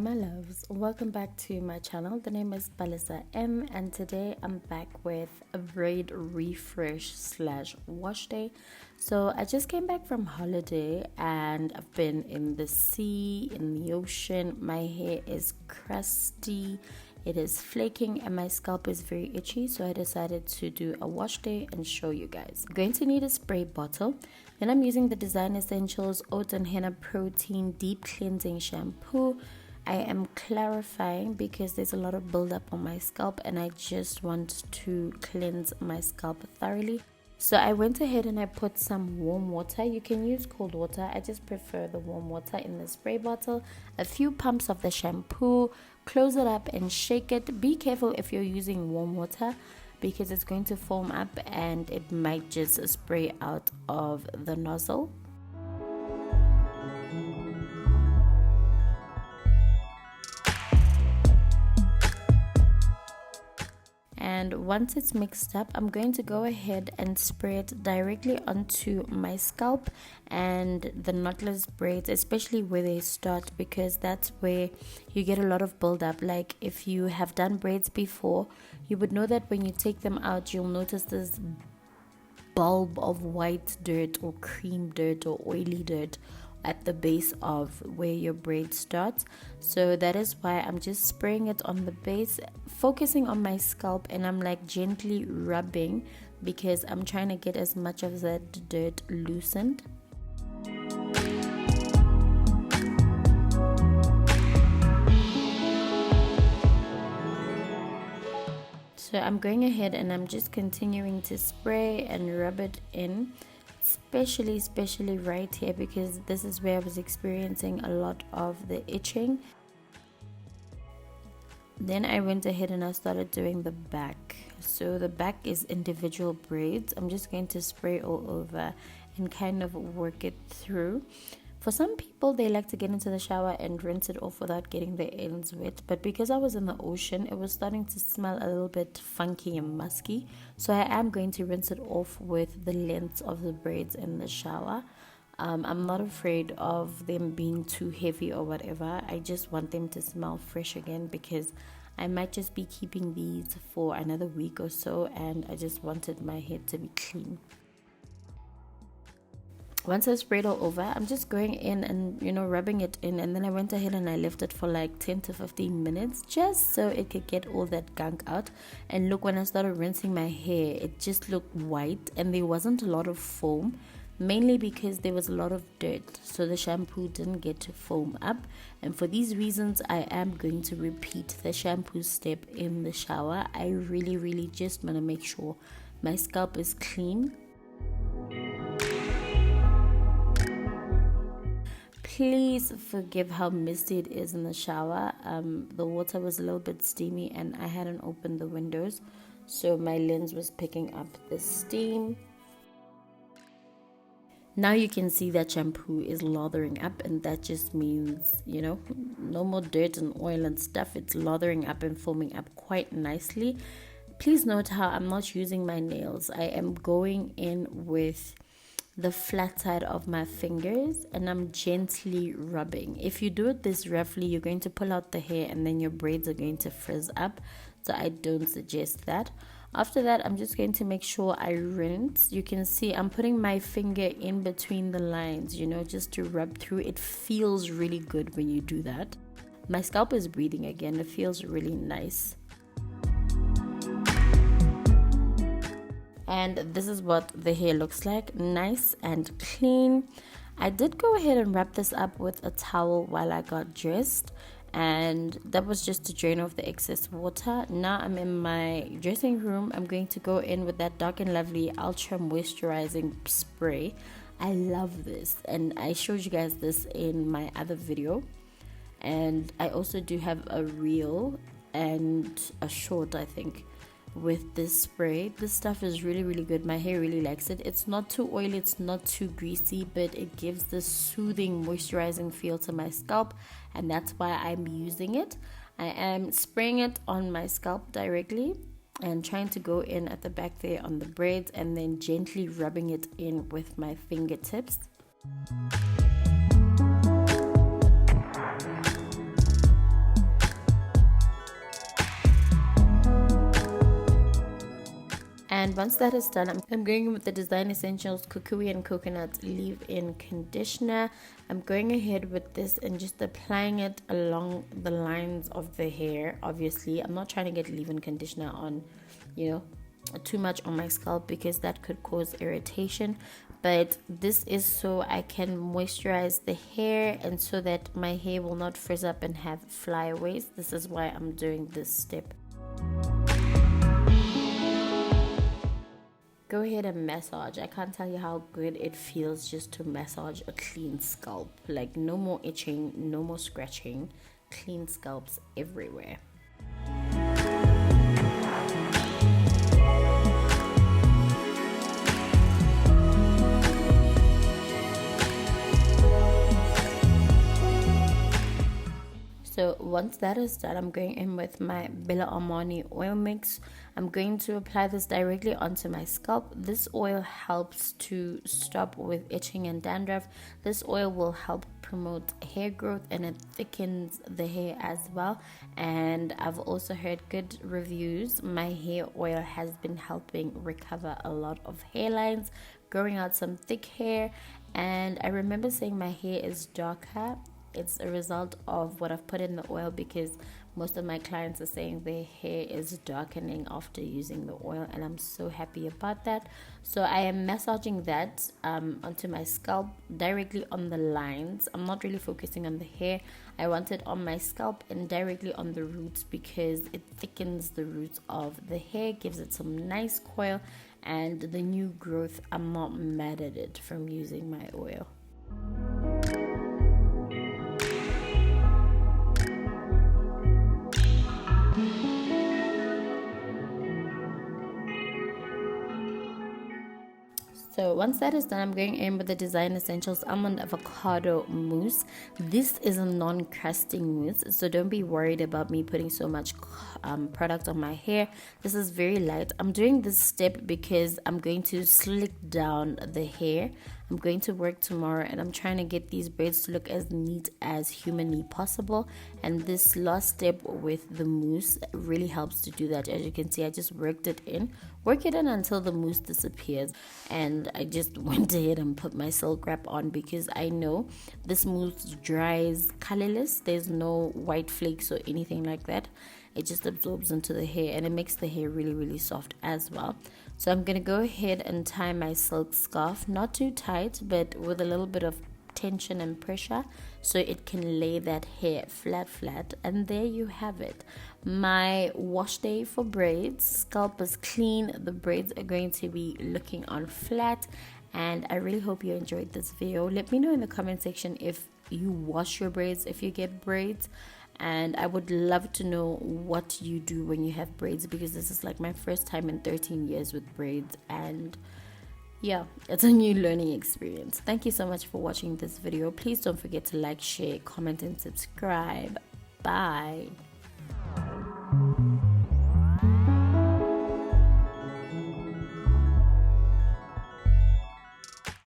my loves, welcome back to my channel. The name is Palesa M, and today I'm back with a braid refresh slash wash day. So I just came back from holiday and I've been in the sea, in the ocean. My hair is crusty, it is flaking, and my scalp is very itchy, so I decided to do a wash day and show you guys. I'm going to need a spray bottle. Then I'm using the Design Essentials Oat and Henna Protein Deep Cleansing Shampoo. I am clarifying because there's a lot of buildup on my scalp and I just want to cleanse my scalp thoroughly. So I went ahead and I put some warm water. You can use cold water. I just prefer the warm water in the spray bottle. A few pumps of the shampoo. Close it up and shake it. Be careful if you're using warm water because it's going to foam up and it might just spray out of the nozzle. And once it's mixed up, I'm going to go ahead and spray it directly onto my scalp and the knotless braids, especially where they start, because that's where you get a lot of buildup. Like if you have done braids before, you would know that when you take them out, you'll notice this bulb of white dirt or cream dirt or oily dirt at the base of where your braid starts. So that is why I'm just spraying it on the base, focusing on my scalp, and I'm like gently rubbing because I'm trying to get as much of that dirt loosened. So I'm going ahead and I'm just continuing to spray and rub it in, especially right here, because this is where I was experiencing a lot of the itching. Then I went ahead and I started doing the back. So the back is individual braids. I'm just going to spray all over and kind of work it through. For some people, they like to get into the shower and rinse it off without getting their ends wet. But because I was in the ocean, it was starting to smell a little bit funky and musky. So I am going to rinse it off with the lengths of the braids in the shower. I'm not afraid of them being too heavy or whatever. I just want them to smell fresh again because I might just be keeping these for another week or so, and I just wanted my hair to be clean. Once I sprayed all over, I'm just going in and rubbing it in, and then I went ahead and I left it for like 10 to 15 minutes just so it could get all that gunk out. And look, when I started rinsing my hair, it just looked white and there wasn't a lot of foam, mainly because there was a lot of dirt, so the shampoo didn't get to foam up. And for these reasons, I am going to repeat the shampoo step in the shower. I really just want to make sure my scalp is clean. Please forgive how misty it is in the shower. The water was a little bit steamy and I hadn't opened the windows, so my lens was picking up the steam. Now you can see that shampoo is lathering up, and that just means, no more dirt and oil and stuff. It's lathering up and foaming up quite nicely. Please note how I'm not using my nails. I am going in with the flat side of my fingers and I'm gently rubbing. If you do it this roughly, you're going to pull out the hair and then your braids are going to frizz up, so I don't suggest that. After that, I'm just going to make sure I rinse. You can see I'm putting my finger in between the lines, just to rub through. It feels really good when you do that. My scalp is breathing again. It feels really nice. And this is what the hair looks like, nice and clean. I did go ahead and wrap this up with a towel while I got dressed, and that was just to drain off the excess water. Now I'm in my dressing room. I'm going to go in with that Dark and Lovely Ultra Moisturizing Spray. I love this, and I showed you guys this in my other video. And I also do have a reel and a short, I think, with this spray. This stuff is really good. My hair really likes it. It's not too oily, it's not too greasy, but it gives this soothing moisturizing feel to my scalp, and that's why I'm using it. I am spraying it on my scalp directly and trying to go in at the back there on the braids, and then gently rubbing it in with my fingertips. And once that is done, I'm going in with the Design Essentials Kukui and Coconut Leave-In Conditioner. I'm going ahead with this and just applying it along the lines of the hair. Obviously, I'm not trying to get leave-in conditioner on, too much on my scalp because that could cause irritation. But this is so I can moisturize the hair and so that my hair will not frizz up and have flyaways. This is why I'm doing this step. Go ahead and massage. I can't tell you how good it feels just to massage a clean scalp. Like no more itching, no more scratching, clean scalps everywhere. So once that is done, I'm going in with my Bella Armani oil mix. I'm going to apply this directly onto my scalp. This oil helps to stop with itching and dandruff. This oil will help promote hair growth and it thickens the hair as well. And I've also heard good reviews. My hair oil has been helping recover a lot of hairlines, growing out some thick hair. And I remember saying my hair is darker. It's a result of what I've put in the oil because most of my clients are saying their hair is darkening after using the oil, and I'm so happy about that. So I am massaging that onto my scalp directly on the lines. I'm not really focusing on the hair. I want it on my scalp and directly on the roots because it thickens the roots of the hair, gives it some nice coil, and the new growth, I'm not mad at it from using my oil. So once that is done, I'm going in with the Design Essentials Almond Avocado Mousse. This is a non-crusting mousse, so don't be worried about me putting so much product on my hair. This is very light. I'm doing this step because I'm going to slick down the hair. I'm going to work tomorrow and I'm trying to get these braids to look as neat as humanly possible, and this last step with the mousse really helps to do that. As you can see, I just work it in until the mousse disappears, and I just went ahead and put my silk wrap on because I know this mousse dries colorless. There's no white flakes or anything like that. It just absorbs into the hair and it makes the hair really, really soft as well. So I'm going to go ahead and tie my silk scarf, not too tight, but with a little bit of tension and pressure so it can lay that hair flat. And there you have it. My wash day for braids. Scalp is clean. The braids are going to be looking on flat. And I really hope you enjoyed this video. Let me know in the comment section if you wash your braids, if you get braids. And I would love to know what you do when you have braids because this is like my first time in 13 years with braids, and yeah, it's a new learning experience. Thank you so much for watching this video. Please don't forget to like, share, comment, and subscribe. Bye.